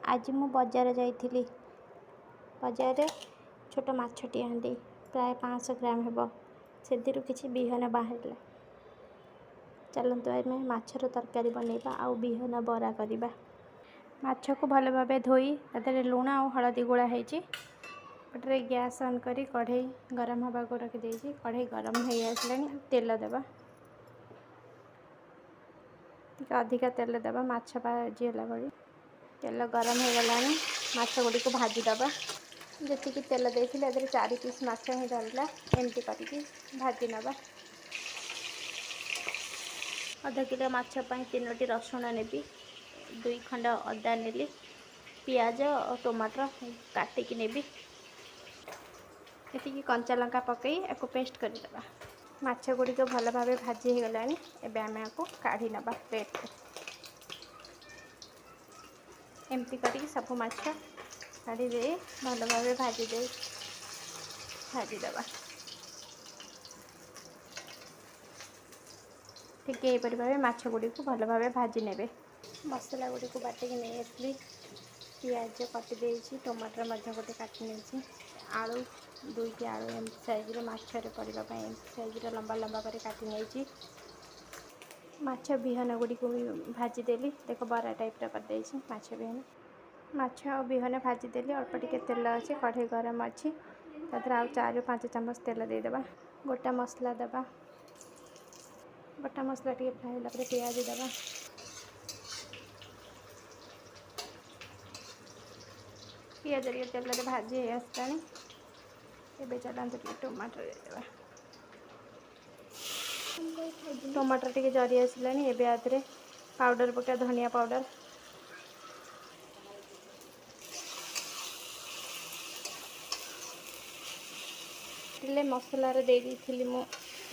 आज मु बजार जाइली बजार छोट माछटी आनी प्राय 500 ग्राम हेब से किसी बिहन बाहर चलतु आम माछर तरकारी बनइबा आउ बिहन बरा करवा। माछ को भल भाव धोई तादे लुण और हलदी गोला पटे गैस ऑन करी कढ़ई गरम हवा को रखिदे कढ़ई गरम हो आसला तेल देवा अधिका तेल देवा माछ भाजीला भाई तेल गरम हो गला माछ गुड़ी को भाजीदबा जी तेल देते 4 पीस माछ ही धरला एमती करके भाजी नवा। आधा किलो माछ 3टी रसुण नेबी 2 खंड अदा नेली पियाज और टमाटर काटिकी नेबी ये कंचा लंका पकई या पेस्ट करदे माछ गुड़ी को भल भाव भाजी हो गला एबे आम आपको काढ़ी नवा प्लेट एमती करके सब माछ काढ़ी दे भल भाव भाजीदबा ठीक यहीपरि भाव माछ गुड़ी को भल भाव भाजी ने मसला गुड़ी को बाटिक नहीं आसली पियाज कटिदे टमाटर गोटे काटी नहीं आलू 2टी आलू एमती साइज माछरे पड़ापी एमती साइज लंबा लंबा कर काटी नहीं माछ बिहन गुड़ी को भी भाजीदेली देख बरा टाइप करदे माछ बिहन माछ बिहन भाजीदेली अल्प टिके तेल अच्छे कढ़ई गरम अच्छी तादर आउ 4-5 चामच तेल देदेबा गोटा मसला दबा गोटा मसला टे फ्राए होला पियाज दबा पियाज तेल भाजी आसला एबे चलते टमाटर देदेबा टमाटर टे जरी आसला एबे आदरे पाउडर पका धनिया पाउडर मसलार दे दी मु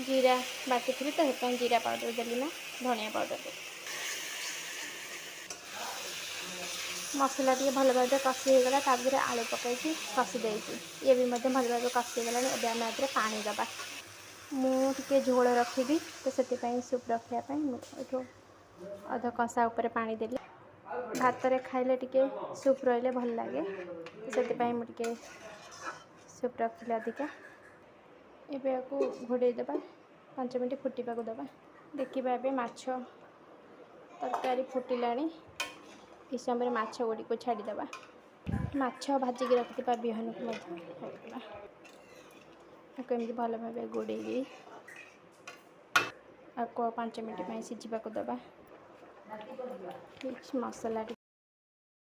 जीरा बाटी थी तो जीरा पाउडर देली ना धनिया पाउडर दे मसला टे भल भाव कषी होगा तापर आलू पकई कषी दे ये भी भल भाव कषी होगा एबे आम आदरे पानी दबा मुझे झोल रखी तो से सूप रखापी अध कषा उपर पानी देली भात रे खाइले टिके सूप रही भल लगे से मुझे सूप रखिले अधिका एबे आपको घोड़े दबा 5 मिनट फुटा दबा देखा ए माछ तरकारी फुटिलाणी इस समय माछ गुड़ी को छाड़ीदबा माछ भाजिक रखा बिहन को एमती भल भाव गोड़े आपको 5 मिनट सिझा दबा ठीक मसला टी